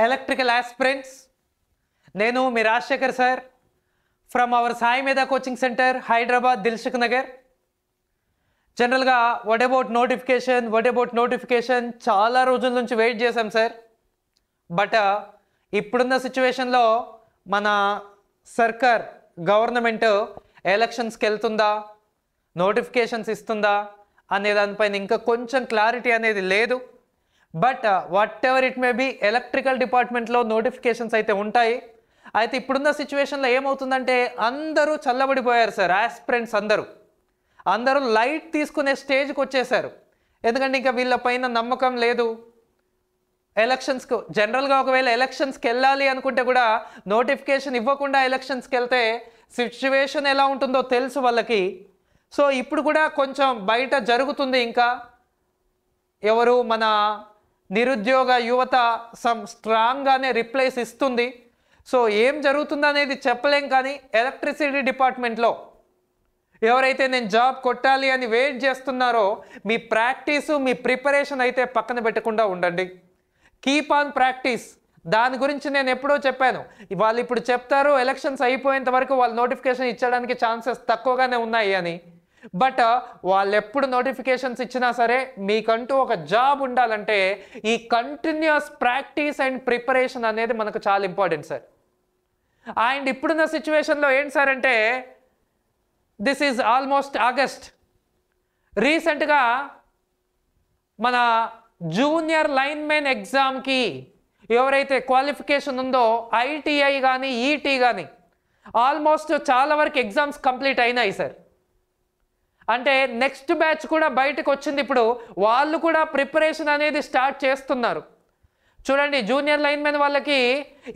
electrical aspirants. నేను మీ Rajasekhar sir from our Sai Medha coaching centre Hyderabad Dilsukh Nagar. జనరల్గా వాట్ అబౌట్ నోటిఫికేషన్ చాలా రోజుల నుంచి వెయిట్ చేశాం సార్. బట్ ఇప్పుడున్న సిచ్యువేషన్లో మన సర్కార్ గవర్నమెంట్ ఎలక్షన్స్కి వెళ్తుందా, నోటిఫికేషన్స్ ఇస్తుందా అనే దానిపైన ఇంకా కొంచెం క్లారిటీ అనేది లేదు. But whatever it may be electrical డిపార్ట్మెంట్లో నోటిఫికేషన్స్ అయితే ఉంటాయి. అయితే ఇప్పుడున్న సిచ్యువేషన్లో ఏమవుతుందంటే అందరూ చల్లబడిపోయారు సార్. ఆస్పిరెంట్స్ అందరూ లైట్ తీసుకునే స్టేజ్కి వచ్చేసారు. ఎందుకంటే ఇంకా వీళ్ళ పైన నమ్మకం లేదు. ఎలక్షన్స్కు జనరల్గా ఒకవేళ ఎలక్షన్స్కి వెళ్ళాలి అనుకుంటే కూడా నోటిఫికేషన్ ఇవ్వకుండా ఎలక్షన్స్కి వెళ్తే సిచ్యువేషన్ ఎలా ఉంటుందో తెలుసు వాళ్ళకి. సో ఇప్పుడు కూడా కొంచెం బయట జరుగుతుంది. ఇంకా ఎవరు మన నిరుద్యోగ యువత స్ట్రాంగ్గానే రిప్లైస్ ఇస్తుంది. సో ఏం జరుగుతుందో అనేది చెప్పలేం. కానీ ఎలక్ట్రిసిటీ డిపార్ట్మెంట్లో ఎవరైతే నేను జాబ్ కొట్టాలి అని వెయిట్ చేస్తున్నారో మీ ప్రాక్టీసు మీ ప్రిపరేషన్ అయితే పక్కన పెట్టకుండా ఉండండి. Keep on practice. దాని గురించి నేను ఎప్పుడో చెప్పాను. వాళ్ళు ఇప్పుడు చెప్తారు ఎలక్షన్స్ అయిపోయేంత వరకు వాళ్ళు నోటిఫికేషన్ ఇచ్చడానికి ఛాన్సెస్ తక్కువగానే ఉన్నాయి అని. బట్ వాళ్ళు ఎప్పుడు నోటిఫికేషన్స్ ఇచ్చినా సరే మీకంటూ ఒక జాబ్ ఉండాలంటే ఈ కంటిన్యూస్ ప్రాక్టీస్ అండ్ ప్రిపరేషన్ అనేది మనకు చాలా ఇంపార్టెంట్ సార్. అండ్ ఇప్పుడున్న సిచ్యువేషన్లో ఏంటి సార్ అంటే దిస్ ఈజ్ ఆల్మోస్ట్ ఆగస్ట్. రీసెంట్గా మన జూనియర్ లైన్మెన్ ఎగ్జామ్కి ఎవరైతే క్వాలిఫికేషన్ ఉందో ఐటీఐ కానీ ఈటీ కానీ ఆల్మోస్ట్ చాలా వరకు ఎగ్జామ్స్ కంప్లీట్ అయినాయి సార్. అంటే నెక్స్ట్ బ్యాచ్ కూడా బయటకు వచ్చింది. ఇప్పుడు వాళ్ళు కూడా ప్రిపరేషన్ అనేది స్టార్ట్ చేస్తున్నారు. చూడండి, జూనియర్ లైన్మెన్ వాళ్ళకి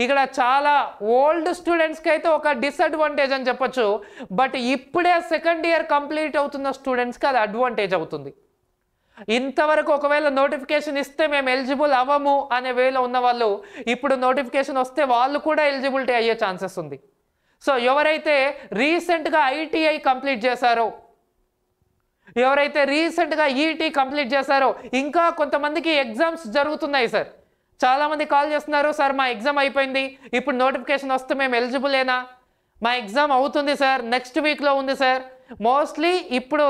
ఇక్కడ చాలా ఓల్డ్ స్టూడెంట్స్కి అయితే ఒక డిసడ్వాంటేజ్ అని చెప్పొచ్చు. బట్ ఇప్పుడే సెకండ్ ఇయర్ కంప్లీట్ అవుతున్న స్టూడెంట్స్కి అది అడ్వాంటేజ్ అవుతుంది. ఇంతవరకు ఒకవేళ నోటిఫికేషన్ ఇస్తే మేము ఎలిజిబుల్ అవ్వము అనే వేలో ఉన్న వాళ్ళు ఇప్పుడు నోటిఫికేషన్ వస్తే వాళ్ళు కూడా ఎలిజిబిలిటీ అయ్యే ఛాన్సెస్ ఉంది. సో ఎవరైతే రీసెంట్గా ఐటీఐ కంప్లీట్ చేశారో, ఎవరైతే రీసెంట్గా ఈటీ కంప్లీట్ చేశారో, ఇంకా కొంతమందికి ఎగ్జామ్స్ జరుగుతున్నాయి సార్. చాలామంది కాల్ చేస్తున్నారు, సార్ మా ఎగ్జామ్ అయిపోయింది, ఇప్పుడు నోటిఫికేషన్ వస్తే మేము ఎలిజిబులేనా? మా ఎగ్జామ్ అవుతుంది సార్, నెక్స్ట్ వీక్లో ఉంది సార్. మోస్ట్లీ ఇప్పుడు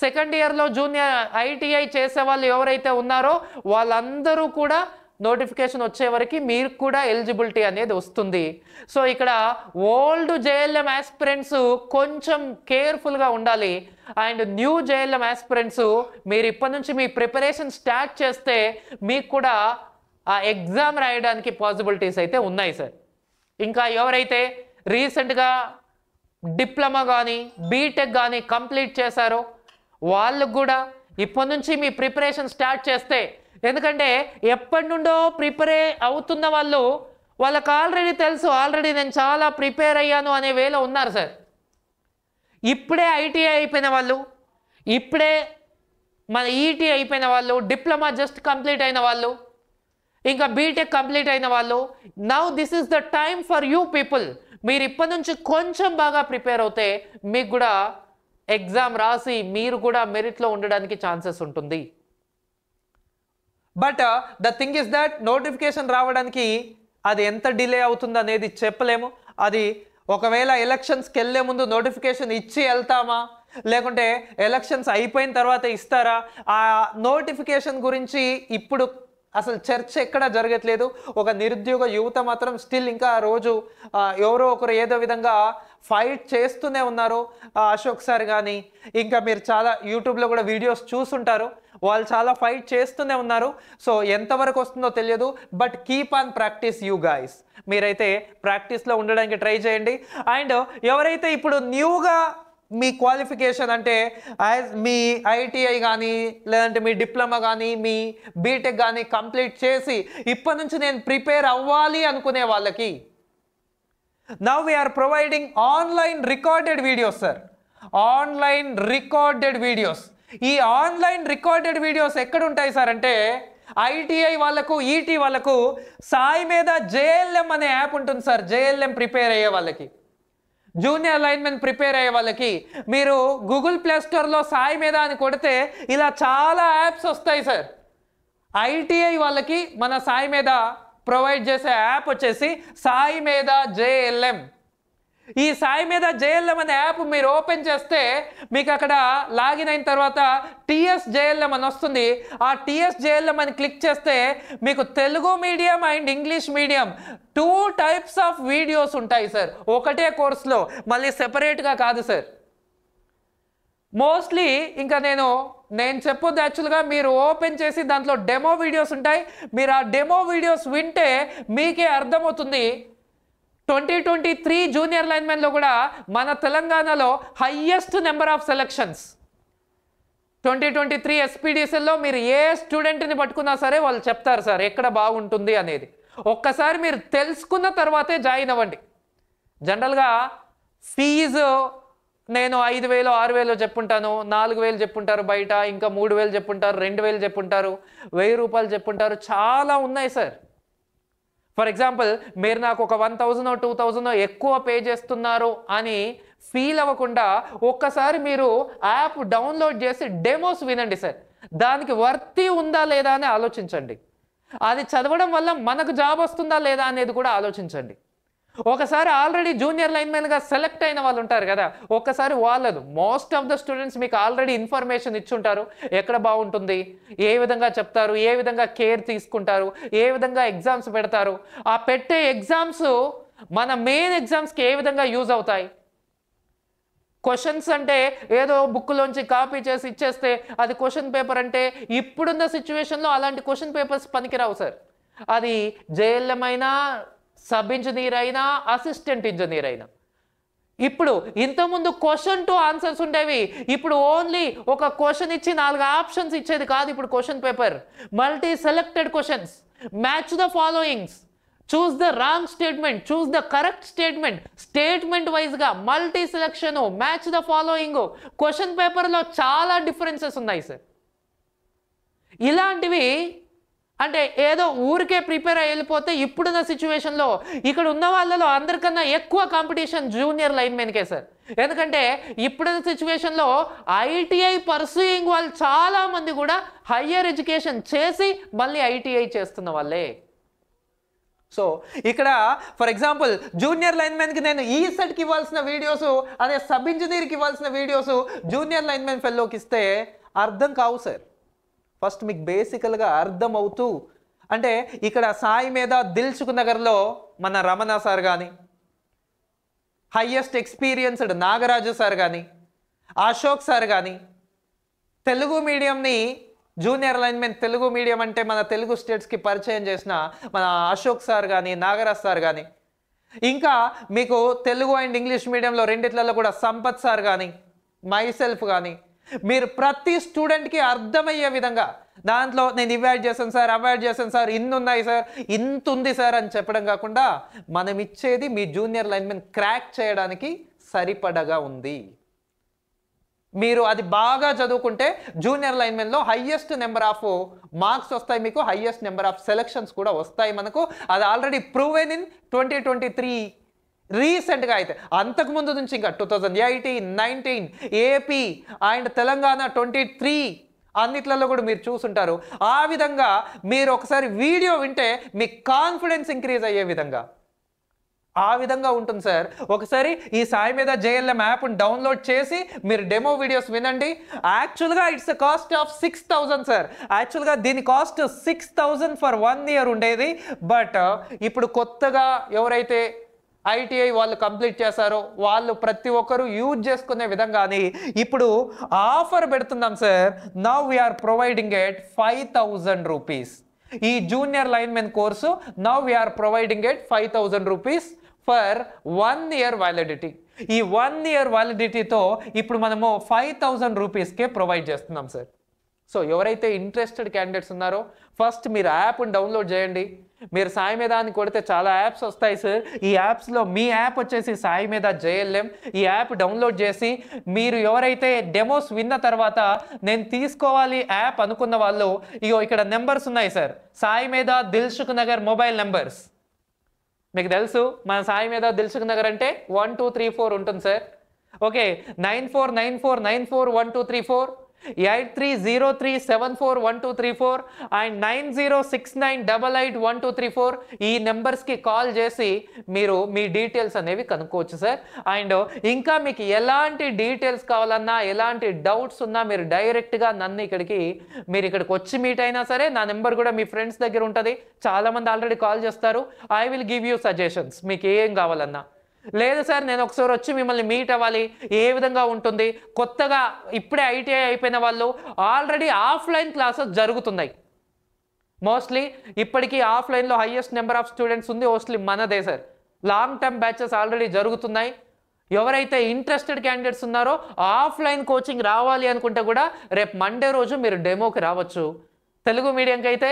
సెకండ్ ఇయర్లో జూనియర్ ఐటీఐ చేసే వాళ్ళు ఎవరైతే ఉన్నారో వాళ్ళందరూ కూడా నోటిఫికేషన్ వచ్చే వరకు మీరు కూడా ఎలిజిబిలిటీ అనేది వస్తుంది. సో ఇక్కడ ఓల్డ్ జేఎల్ఎం ఆస్పిరెంట్స్ కొంచెం కేర్ఫుల్గా ఉండాలి. అండ్ న్యూ జేఎల్ఎం ఆస్పిరెంట్స్ మీరు ఇప్పటి నుంచి మీ ప్రిపరేషన్ స్టార్ట్ చేస్తే మీకు కూడా ఆ ఎగ్జామ్ రాయడానికి పాసిబిలిటీస్ అయితే ఉన్నాయి సార్. ఇంకా ఎవరైతే రీసెంట్గా డిప్లొమా కానీ బీటెక్ కానీ కంప్లీట్ చేశారో వాళ్ళకు కూడా ఇప్పటి నుంచి మీ ప్రిపరేషన్ స్టార్ట్ చేస్తే, ఎందుకంటే ఎప్పటి నుండో ప్రిపేర్ అవుతున్న వాళ్ళు వాళ్ళకి ఆల్రెడీ తెలుసు, ఆల్రెడీ నేను చాలా ప్రిపేర్ అయ్యాను అనే వేలో ఉన్నారు సార్. ఇప్పుడే ఐటీఐ అయిపోయిన వాళ్ళు, ఇప్పుడే మన ఈటీ అయిపోయిన వాళ్ళు, డిప్లొమా జస్ట్ కంప్లీట్ అయిన వాళ్ళు, ఇంకా బీటెక్ కంప్లీట్ అయిన వాళ్ళు, now this is the time for you people. మీరు ఇప్పటి నుంచి కొంచెం బాగా ప్రిపేర్ అవుతే మీకు కూడా ఎగ్జామ్ రాసి మీరు కూడా మెరిట్లో ఉండడానికి ఛాన్సెస్ ఉంటుంది. But the thing is that notification రావడానికి అది ఎంత డిలే అవుతుంది అనేది చెప్పలేము. అది ఒకవేళ ఎలక్షన్స్కి వెళ్ళే ముందు నోటిఫికేషన్ ఇచ్చి వెళ్తామా, లేకుంటే ఎలక్షన్స్ అయిపోయిన తర్వాత ఇస్తారా, ఆ నోటిఫికేషన్ గురించి ఇప్పుడు అసలు చర్చ ఎక్కడ జరగట్లేదు. ఒక నిరుద్యోగ యువత మాత్రం స్టిల్ ఇంకా రోజు ఎవరో ఒకరు ఏదో విధంగా ఫైట్ చేస్తూనే ఉన్నారు. అశోక్ సార్ కానీ ఇంకా మీరు చాలా యూట్యూబ్లో కూడా వీడియోస్ చూస్తుంటారు, వాళ్ళు చాలా ఫైట్ చేస్తూనే ఉన్నారు. సో ఎంతవరకు వస్తుందో తెలియదు. But keep on practice you guys. మీరైతే ప్రాక్టీస్లో ఉండడానికి ట్రై చేయండి. అండ్ ఎవరైతే ఇప్పుడు న్యూగా మీ క్వాలిఫికేషన్ అంటే మీ ఐటీఐ కానీ లేదంటే మీ డిప్లొమా కానీ మీ బీటెక్ కానీ కంప్లీట్ చేసి ఇప్పటి నుంచి నేను ప్రిపేర్ అవ్వాలి అనుకునే వాళ్ళకి now we are providing online recorded videos sir. Online recorded videos. ఈ ఆన్లైన్ రికార్డెడ్ వీడియోస్ ఎక్కడ ఉంటాయి సార్ అంటే ఐటీఐ వాళ్ళకు ఈటీ వాళ్ళకు సాయి మీద జేఎల్ఎం అనే యాప్ ఉంటుంది సార్. జేఎల్ఎం ప్రిపేర్ అయ్యే వాళ్ళకి, జూనియర్ లైన్మెన్ ప్రిపేర్ అయ్యే వాళ్ళకి మీరు గూగుల్ ప్లే స్టోర్లో సాయి మీద అని కొడితే ఇలా చాలా యాప్స్ వస్తాయి సార్. ఐటీఐ వాళ్ళకి మన సాయి మీద ప్రొవైడ్ చేసే యాప్ వచ్చేసి సాయి మీద జేఎల్ఎం. ఈ సాయి మీద జేఎల్ఎం అనే యాప్ మీరు ఓపెన్ చేస్తే మీకు అక్కడ లాగిన్ అయిన తర్వాత టీఎస్ జేఎల్ఎం అని వస్తుంది. ఆ టీఎస్ జేఎల్ఎం అని క్లిక్ చేస్తే మీకు Telugu medium and English medium 2 types of videos ఉంటాయి సార్. ఒకటే కోర్సులో, మళ్ళీ సెపరేట్గా కాదు సార్. మోస్ట్లీ ఇంకా నేను చెప్పొద్దు, యాక్చువల్గా మీరు ఓపెన్ చేసి దాంట్లో డెమో వీడియోస్ ఉంటాయి. మీరు ఆ డెమో వీడియోస్ వింటే మీకే అర్థమవుతుంది. 2023 జూనియర్ లైన్మెన్లో కూడా మన తెలంగాణలో హయ్యెస్ట్ నెంబర్ ఆఫ్ సెలక్షన్స్. 2023 ఎస్పీడీసీల్లో మీరు ఏ స్టూడెంట్ని పట్టుకున్నా సరే వాళ్ళు చెప్తారు సార్ ఎక్కడ బాగుంటుంది అనేది. ఒక్కసారి మీరు తెలుసుకున్న తర్వాతే జాయిన్ అవ్వండి. జనరల్గా ఫీజు నేను 5,000 6,000 చెప్పుంటాను, 4,000 చెప్పుంటారు బయట, ఇంకా 3,000 చెప్పుంటారు, 2,000 చెప్పుంటారు, 1,000 రూపాయలు చెప్పుంటారు, చాలా ఉన్నాయి సార్. ఫర్ ఎగ్జాంపుల్ మీరు నాకు ఒక 1,000 2,000 ఎక్కువ పే చేస్తున్నారు అని ఫీల్ అవ్వకుండా ఒక్కసారి మీరు యాప్ డౌన్లోడ్ చేసి డెమోస్ వినండి సార్. దానికి వర్తి ఉందా లేదా అని ఆలోచించండి. అది చదవడం వల్ల మనకు జాబ్ వస్తుందా లేదా అనేది కూడా ఆలోచించండి. ఒకసారి ఆల్రెడీ జూనియర్ లైన్మెన్గా సెలెక్ట్ అయిన వాళ్ళు ఉంటారు కదా, ఒక్కసారి వాళ్ళదు మోస్ట్ ఆఫ్ ద స్టూడెంట్స్ మీకు ఆల్రెడీ ఇన్ఫర్మేషన్ ఇచ్చుంటారు. ఎక్కడ బాగుంటుంది, ఏ విధంగా చెప్తారు, ఏ విధంగా కేర్ తీసుకుంటారు, ఏ విధంగా ఎగ్జామ్స్ పెడతారు, ఆ పెట్టే ఎగ్జామ్స్ మన మెయిన్ ఎగ్జామ్స్కి ఏ విధంగా యూజ్ అవుతాయి. క్వశ్చన్స్ అంటే ఏదో బుక్లోంచి కాపీ చేసి ఇచ్చేస్తే అది క్వశ్చన్ పేపర్ అంటే ఇప్పుడున్న సిచ్యువేషన్లో అలాంటి క్వశ్చన్ పేపర్స్ పనికిరావు సార్. అది జేఎల్ఎం అయినా, సబ్ ఇంజనీర్ అయినా, అసిస్టెంట్ ఇంజనీర్ అయినా. ఇప్పుడు ఇంతకుముందు క్వశ్చన్ టు ఆన్సర్స్ ఉండేవి. ఇప్పుడు ఓన్లీ ఒక క్వశ్చన్ ఇచ్చి 4 ఆప్షన్స్ ఇచ్చేది కాదు ఇప్పుడు question paper. Multi selected questions, match the followings, choose the wrong statement, choose the correct statement, statement వైజ్గా multi selection, match the following. Question పేపర్లో చాలా డిఫరెన్సెస్ ఉన్నాయి సార్. ఇలాంటివి అంటే ఏదో ఊరికే ప్రిపేర్ అయ్యి వెళ్ళిపోతే ఇప్పుడున్న సిచ్యువేషన్లో ఇక్కడ ఉన్న వాళ్ళలో అందరికన్నా ఎక్కువ కాంపిటీషన్ జూనియర్ లైన్మెన్కే సార్. ఎందుకంటే ఇప్పుడున్న సిచ్యువేషన్లో ఐటీఐ పర్సూయింగ్ వాళ్ళు చాలామంది కూడా హయ్యర్ ఎడ్యుకేషన్ చేసి మళ్ళీ ఐటీఐ చేస్తున్న వాళ్ళే. సో ఇక్కడ ఫర్ ఎగ్జాంపుల్ జూనియర్ లైన్మెన్కి నేను ఈ సెట్కి ఇవ్వాల్సిన వీడియోస్, అదే సబ్ ఇంజనీర్కి ఇవ్వాల్సిన వీడియోస్ జూనియర్ లైన్మెన్ ఫెల్లోకి ఇస్తే అర్థం కావు సార్. ఫస్ట్ మీకు బేసికల్గా అర్థం అవుతూ, అంటే ఇక్కడ సాయి మీద దిల్సుఖ్ నగర్లో మన రమణ సార్ కానీ, హయ్యెస్ట్ ఎక్స్పీరియన్స్డ్ నాగరాజు సార్ కానీ, అశోక్ సార్ కానీ, తెలుగు మీడియంని జూనియర్ లైన్మెన్ తెలుగు మీడియం అంటే మన తెలుగు స్టేట్స్కి పరిచయం చేసిన మన అశోక్ సార్ కానీ, నాగరాజ్ సార్ కానీ, ఇంకా మీకు తెలుగు అండ్ ఇంగ్లీష్ మీడియంలో రెండిట్లలో కూడా సంపత్ సార్ కానీ, మైసెల్ఫ్ కానీ, మీరు ప్రతి స్టూడెంట్కి అర్థమయ్యే విధంగా దాంట్లో నేను ఇవాయిడ్ చేశాను సార్, అవాయిడ్ చేశాను సార్, ఇన్ని ఉన్నాయి సార్, ఇంత ఉంది సార్ అని చెప్పడం కాకుండా మనం ఇచ్చేది మీ జూనియర్ లైన్మెన్ క్రాక్ చేయడానికి సరిపడగా ఉంది. మీరు అది బాగా చదువుకుంటే జూనియర్ లైన్మెన్లో హయ్యెస్ట్ నెంబర్ ఆఫ్ మార్క్స్ వస్తాయి, మీకు హయ్యెస్ట్ నెంబర్ ఆఫ్ సెలక్షన్స్ కూడా వస్తాయి మనకు. అది ఆల్రెడీ ప్రూవెన్ ఇన్ 2023 రీసెంట్గా. అయితే అంతకుముందు నుంచి ఇంకా 2018, 19 ఏపీ అండ్ తెలంగాణ 23 అన్నిట్లలో కూడా మీరు చూసుంటారు. ఆ విధంగా మీరు ఒకసారి వీడియో వింటే మీ కాన్ఫిడెన్స్ ఇంక్రీజ్ అయ్యే విధంగా ఆ విధంగా ఉంటుంది సార్. ఒకసారి ఈ సాయి మీద జేఎల్ఎం యాప్ని డౌన్లోడ్ చేసి మీరు డెమో వీడియోస్ వినండి. యాక్చువల్గా it's a cost of 6,000 sir. యాక్చువల్గా దీని కాస్ట్ 6,000 ఫర్ 1 ఇయర్ ఉండేది. బట్ ఇప్పుడు కొత్తగా ఎవరైతే ఐటీఐ వాళ్ళు కంప్లీట్ చేశారో వాళ్ళు ప్రతి ఒక్కరూ యూజ్ చేసుకునే విధంగాని ఇప్పుడు ఆఫర్ పెడుతున్నాం sir. Now we are providing at 5,000 rupees. ఈ junior linemen course now we are providing at 5,000 rupees for 1 year validity. ఈ 1 ఇయర్ వ్యాలిడిటీతో ఇప్పుడు మనము 5,000 రూపీస్కే ప్రొవైడ్ చేస్తున్నాం సార్. సో ఎవరైతే ఇంట్రెస్టెడ్ క్యాండిడేట్స్ ఉన్నారో ఫస్ట్ మీరు యాప్ని డౌన్లోడ్ చేయండి. మీరు సాయి మీద అని కొడితే చాలా యాప్స్ వస్తాయి సార్. ఈ యాప్స్లో మీ యాప్ వచ్చేసి సాయి మీద జేఎల్ఎం. ఈ యాప్ డౌన్లోడ్ చేసి మీరు ఎవరైతే డెమోస్ విన్న తర్వాత నేను తీసుకోవాలి యాప్ అనుకున్న వాళ్ళు ఇగో ఇక్కడ నెంబర్స్ ఉన్నాయి సార్. సాయి మీద దిల్సుఖ్ నగర్ మొబైల్ నెంబర్స్ మీకు తెలుసు. మన సాయి మీద దిల్సుఖ్ నగర్ అంటే 1 2 3 4 ఉంటుంది సార్. ఓకే, 9494941234 8303741234 అండ్ 9069881234 ఈ నెంబర్స్కి కాల్ చేసి మీరు మీ డీటెయిల్స్ అనేవి కనుక్కోవచ్చు సార్. అండ్ ఇంకా మీకు ఎలాంటి డీటెయిల్స్ కావాలన్నా, ఎలాంటి డౌట్స్ ఉన్నా మీరు డైరెక్ట్గా నన్ను మీరు ఇక్కడికి వచ్చి మీట్ అయినా సరే, నా నెంబర్ కూడా మీ ఫ్రెండ్స్ దగ్గర ఉంటుంది. చాలామంది ఆల్రెడీ కాల్ చేస్తారు. I will give you suggestions మీకు ఏం కావాలన్నా. లేదు సార్ నేను ఒకసారి వచ్చి మిమ్మల్ని మీట్ అవ్వాలి, ఏ విధంగా ఉంటుంది, కొత్తగా ఇప్పుడే ఐటీఐ అయిపోయిన వాళ్ళు ఆల్రెడీ ఆఫ్లైన్ క్లాసెస్ జరుగుతున్నాయి. మోస్ట్లీ ఇప్పటికీ ఆఫ్లైన్లో హైయెస్ట్ నెంబర్ ఆఫ్ స్టూడెంట్స్ ఉంది మోస్ట్లీ మనదే sir. Long term batches already జరుగుతున్నాయి. ఎవరైతే ఇంట్రెస్టెడ్ క్యాండిడేట్స్ ఉన్నారో ఆఫ్లైన్ కోచింగ్ రావాలి అనుకుంటే కూడా రేపు మండే రోజు మీరు డెమోకి రావచ్చు. తెలుగు మీడియంకి అయితే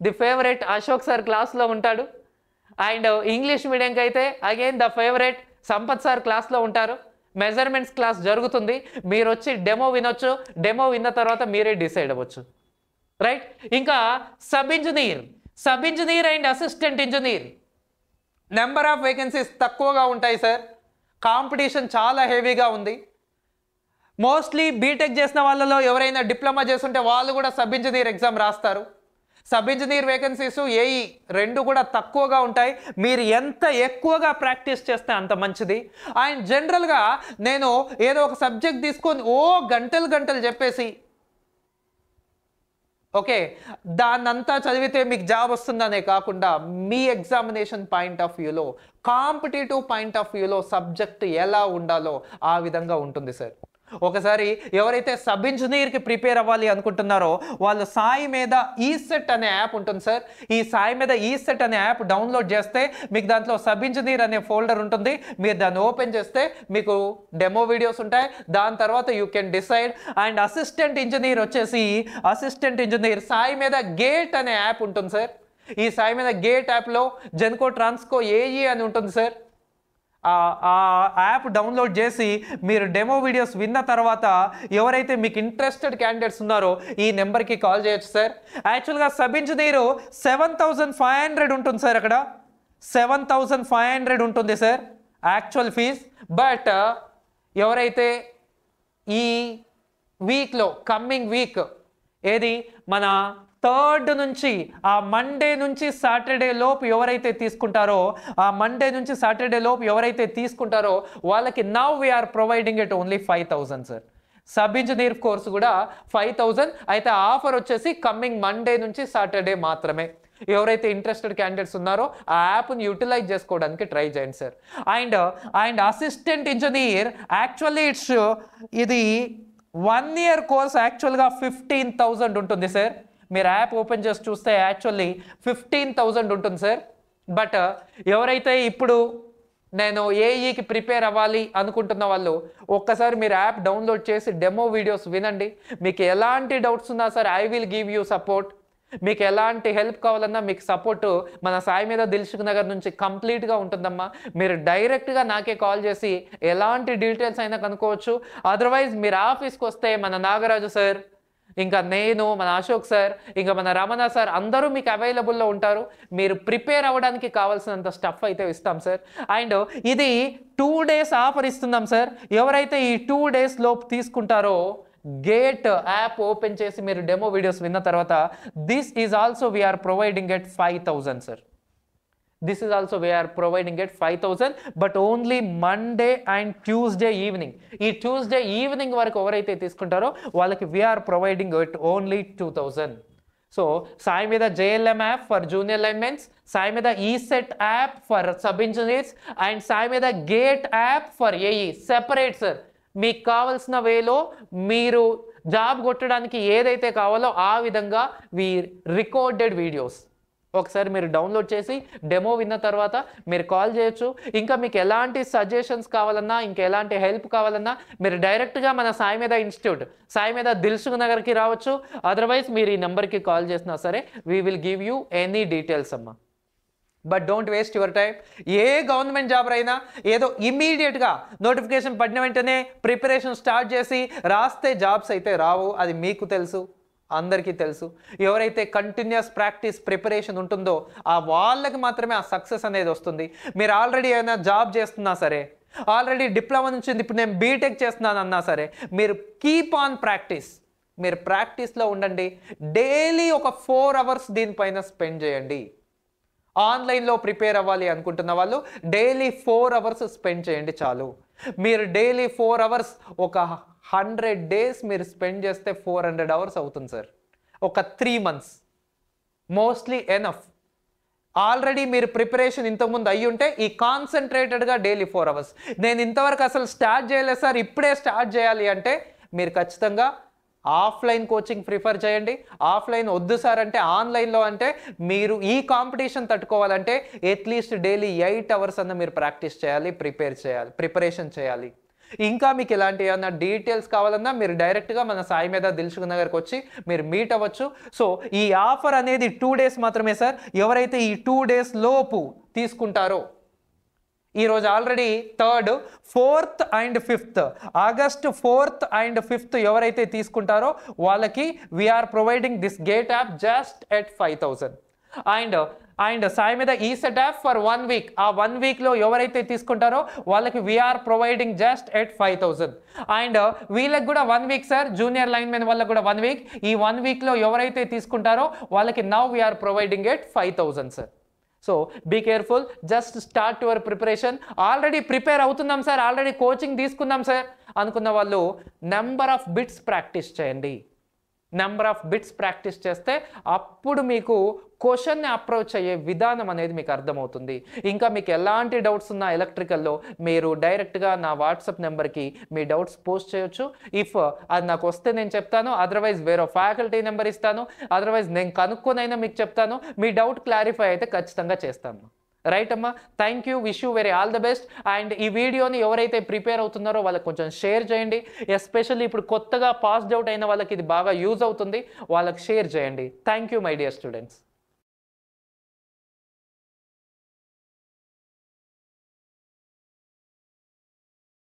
ది ఫేవరెట్ అశోక్ సార్ క్లాస్లో ఉంటాడు. అండ్ ఇంగ్లీష్ మీడియంకి అయితే again the favourite Sampath sir క్లాస్లో ఉంటారు. మెజర్మెంట్స్ క్లాస్ జరుగుతుంది. మీరు వచ్చి డెమో వినొచ్చు. డెమో విన్న తర్వాత మీరే డిసైడ్ అవ్వచ్చు, రైట్. ఇంకా sub engineer and assistant engineer number of vacancies తక్కువగా ఉంటాయి సార్. కాంపిటీషన్ చాలా హెవీగా ఉంది. మోస్ట్లీ బీటెక్ చేసిన వాళ్ళలో ఎవరైనా డిప్లొమా చేస్తుంటే వాళ్ళు కూడా సబ్ ఇంజనీర్ ఎగ్జామ్ రాస్తారు. సబ్ ఇంజనీర్ వేకెన్సీస్ ఏఈ రెండు కూడా తక్కువగా ఉంటాయి. మీరు ఎంత ఎక్కువగా ప్రాక్టీస్ చేస్తే అంత మంచిది. అండ్ జనరల్గా నేను ఏదో ఒక సబ్జెక్ట్ తీసుకొని గంటలు చెప్పేసి ఓకే దాన్నంతా చదివితే మీకు జాబ్ వస్తుందనే కాకుండా మీ ఎగ్జామినేషన్ పాయింట్ ఆఫ్ వ్యూలో, కాంపిటేటివ్ పాయింట్ ఆఫ్ వ్యూలో సబ్జెక్ట్ ఎలా ఉండాలో ఆ విధంగా ఉంటుంది సార్. ఒకసారి ఎవరైతే సబ్ ఇంజనీర్కి ప్రిపేర్ అవ్వాలి అనుకుంటున్నారో వాళ్ళు సాయి మీద ఈసెట్ అనే యాప్ ఉంటుంది సార్. ఈ సాయి మీద ఈసెట్ అనే యాప్ డౌన్లోడ్ చేస్తే మీకు దాంట్లో సబ్ ఇంజనీర్ అనే ఫోల్డర్ ఉంటుంది. మీరు దాన్ని ఓపెన్ చేస్తే మీకు డెమో వీడియోస్ ఉంటాయి. దాని తర్వాత you can decide. And assistant engineer Sai Medha gate అనే యాప్ ఉంటుంది సార్. ఈ సాయి మీద గేట్ యాప్లో జెన్కో ట్రాన్స్కో ఏఈ అని ఉంటుంది సార్. ఆ యాప్ డౌన్లోడ్ చేసి మీరు డెమో వీడియోస్ విన్న తర్వాత ఎవరైతే మీకు ఇంట్రెస్టెడ్ క్యాండిడేట్స్ ఉన్నారో ఈ నెంబర్కి కాల్ చేయొచ్చు సార్. యాక్చువల్గా సబ్ ఇంజనీరు 7500 ఉంటుంది సార్. అక్కడ 7500 ఉంటుంది సార్ యాక్చువల్ ఫీజ్. బట్ ఎవరైతే ఈ వీక్లో కమ్మింగ్ వీక్ ఏది మన 3rd నుంచి ఆ మండే నుంచి సాటర్డే లోపు ఎవరైతే తీసుకుంటారో వాళ్ళకి now we are providing it only 5000 sir. Sub engineer course కూడా 5000. అయితే ఆఫర్ వచ్చేసి కమ్మింగ్ మండే నుంచి సాటర్డే మాత్రమే. ఎవరైతే ఇంట్రెస్టెడ్ క్యాండిడేట్స్ ఉన్నారో ఆ యాప్ని యూటిలైజ్ చేసుకోవడానికి ట్రై చేయండి sir. And assistant engineer actually ఇది 1 year కోర్స్ యాక్చువల్గా 15,000 ఉంటుంది సార్. మీరు యాప్ ఓపెన్ చేసి చూస్తే యాక్చువల్లీ 15,000 ఉంటుంది సార్. బట్ ఎవరైతే ఇప్పుడు నేను ఏఈకి ప్రిపేర్ అవ్వాలి అనుకుంటున్న వాళ్ళు ఒక్కసారి మీరు యాప్ డౌన్లోడ్ చేసి డెమో వీడియోస్ వినండి. మీకు ఎలాంటి డౌట్స్ ఉన్నా sir I will give you support. మీకు ఎలాంటి హెల్ప్ కావాలన్నా మీకు సపోర్టు మన సాయి మీద దిల్సుఖ్ నగర్ నుంచి కంప్లీట్గా ఉంటుందమ్మా. మీరు డైరెక్ట్గా నాకే కాల్ చేసి ఎలాంటి డీటెయిల్స్ అయినా కనుక్కోవచ్చు. అదర్వైజ్ మీరు ఆఫీస్కి వస్తే మన నాగరాజు సార్, ఇంకా నేను, మన అశోక్ సార్, ఇంకా మన రమణ సార్ అందరూ మీకు అవైలబుల్లో ఉంటారు. మీరు ప్రిపేర్ అవ్వడానికి కావాల్సినంత స్టఫ్ అయితే ఇస్తాం సార్. అండ్ ఇది 2 days ఆఫర్ ఇస్తున్నాం సార్. ఎవరైతే ఈ 2 days లోపు తీసుకుంటారో గేట్ యాప్ ఓపెన్ చేసి మీరు డెమో వీడియోస్ విన్న తర్వాత this is also we are providing at 5000 sir. This is also we are providing at 5,000, but only Monday and Tuesday evening. ఈ Tuesday evening వరకు ఎవరైతే తీసుకుంటారో వాళ్ళకి we are providing at only 2,000. So Sai Medha JLM app for junior linemens, Sai Medha ECET app for sub engineers and Sai Medha GATE app for AE separate sir. మీకు కావాల్సిన వేలో మీరు job కొట్టడానికి ఏదైతే కావాలో ఆ విధంగా రికార్డెడ్ వీడియోస్ ఒకసారి మీరు డౌన్లోడ్ చేసి డెమో విన్న తర్వాత మీరు కాల్ చేయొచ్చు. ఇంకా మీకు ఎలాంటి సజెషన్స్ కావాలన్నా, ఇంకా ఎలాంటి హెల్ప్ కావాలన్నా మీరు డైరెక్ట్గా మన సాయి మీద ఇన్స్టిట్యూట్, సాయి మీద దిల్సుఖ్ నగర్కి రావచ్చు. అదర్వైజ్ మీరు ఈ నెంబర్కి కాల్ చేసినా సరే we will give you any details అమ్మా. But don't waste your time. ఏ గవర్నమెంట్ జాబ్ అయినా ఏదో ఇమీడియట్గా నోటిఫికేషన్ పడిన వెంటనే ప్రిపరేషన్ స్టార్ట్ చేసి రాస్తే జాబ్స్ అయితే రావు. అది మీకు తెలుసు, అందరికీ తెలుసు. ఎవరైతే కంటిన్యూస్ ప్రాక్టీస్ ప్రిపరేషన్ ఉంటుందో ఆ వాళ్ళకి మాత్రమే ఆ సక్సెస్ అనేది వస్తుంది. మీరు ఆల్రెడీ ఏదైనా జాబ్ చేస్తున్నా సరే, ఆల్రెడీ డిప్లొమా నుంచి ఇప్పుడు నేను బీటెక్ చేస్తున్నాను అన్నా సరే, మీరు కీప్ ఆన్ ప్రాక్టీస్. మీరు ప్రాక్టీస్లో ఉండండి. డైలీ ఒక 4 అవర్స్ దీనిపైన స్పెండ్ చేయండి. ఆన్లైన్లో ప్రిపేర్ అవ్వాలి అనుకుంటున్న వాళ్ళు డైలీ 4 అవర్స్ స్పెండ్ చేయండి చాలు. మీరు డైలీ 4 అవర్స్ ఒక 100 డేస్ మీరు స్పెండ్ చేస్తే 400 అవర్స్ అవుతుంది సార్. ఒక 3 months మోస్ట్లీ ఎనఫ్. ఆల్రెడీ మీరు ప్రిపరేషన్ ఇంతకుముందు అయ్యి ఉంటే ఈ కాన్సన్ట్రేటెడ్గా డైలీ 4 అవర్స్. నేను ఇంతవరకు అసలు స్టార్ట్ చేయలేదు సార్, ఇప్పుడే స్టార్ట్ చేయాలి అంటే మీరు ఖచ్చితంగా ఆఫ్లైన్ కోచింగ్ ప్రిఫర్ చేయండి. ఆఫ్లైన్ వద్దు సార్ అంటే ఆన్లైన్లో అంటే మీరు ఈ కాంపిటీషన్ తట్టుకోవాలంటే అట్లీస్ట్ డైలీ 8 అవర్స్ అన్న మీరు ప్రాక్టీస్ చేయాలి, ప్రిపరేషన్ చేయాలి. ఇంకా మీకు ఇలాంటి ఏమన్నా డీటెయిల్స్ కావాలన్నా మీరు డైరెక్ట్గా మన సాయి మీద దిల్సుఖ్ నగర్కి వచ్చి మీరు మీట్ అవ్వచ్చు. సో ఈ ఆఫర్ అనేది 2 days మాత్రమే సార్. ఎవరైతే ఈ 2 days లోపు తీసుకుంటారో, ఈరోజు already 3rd, 4th and 5th August 4th and 5th ఎవరైతే తీసుకుంటారో వాళ్ళకి we are providing this gate app just at 5,000. And Sai మీద ఈ సెట్ యాప్ ఫర్ 1 week. ఆ 1 weekలో ఎవరైతే తీసుకుంటారో వాళ్ళకి we are providing just at 5,000. And వీళ్ళకి కూడా 1 week సార్, జూనియర్ లైన్మెన్ వాళ్ళకి కూడా 1 week. ఈ 1 weekలో ఎవరైతే తీసుకుంటారో వాళ్ళకి now we are providing at 5,000 sir. So be careful, just start your preparation. Already prepare అవుతున్నాం సార్, ఆల్రెడీ కోచింగ్ తీసుకున్నాం సార్ అనుకున్న వాళ్ళు నెంబర్ ఆఫ్ బిట్స్ ప్రాక్టీస్ చేయండి. నెంబర్ ఆఫ్ బిట్స్ ప్రాక్టీస్ చేస్తే అప్పుడు మీకు క్వశ్చన్ని అప్రోచ్ అయ్యే విధానం అనేది మీకు అర్థమవుతుంది. ఇంకా మీకు ఎలాంటి డౌట్స్ ఉన్నా ఎలక్ట్రికల్లో మీరు డైరెక్ట్గా నా వాట్సాప్ నెంబర్కి మీ డౌట్స్ పోస్ట్ చేయొచ్చు. ఇఫ్ అది నాకు వస్తే నేను చెప్తాను, అదర్వైజ్ వేరే ఫ్యాకల్టీ నెంబర్ ఇస్తాను, అదర్వైజ్ నేను కనుక్కొనైనా మీకు చెప్తాను. మీ డౌట్ క్లారిఫై అయితే ఖచ్చితంగా చేస్తాను. రైట్ అమ్మా, thank you, wish you very all the best. And ఈ వీడియోని ఎవరైతే ప్రిపేర్ అవుతున్నారో వాళ్ళకి కొంచెం షేర్ చేయండి. ఎస్పెషల్లీ ఇప్పుడు కొత్తగా పాస్డ్ అవుట్ అయిన వాళ్ళకి ఇది బాగా యూజ్ అవుతుంది, వాళ్ళకి షేర్ చేయండి. Thank you my dear students.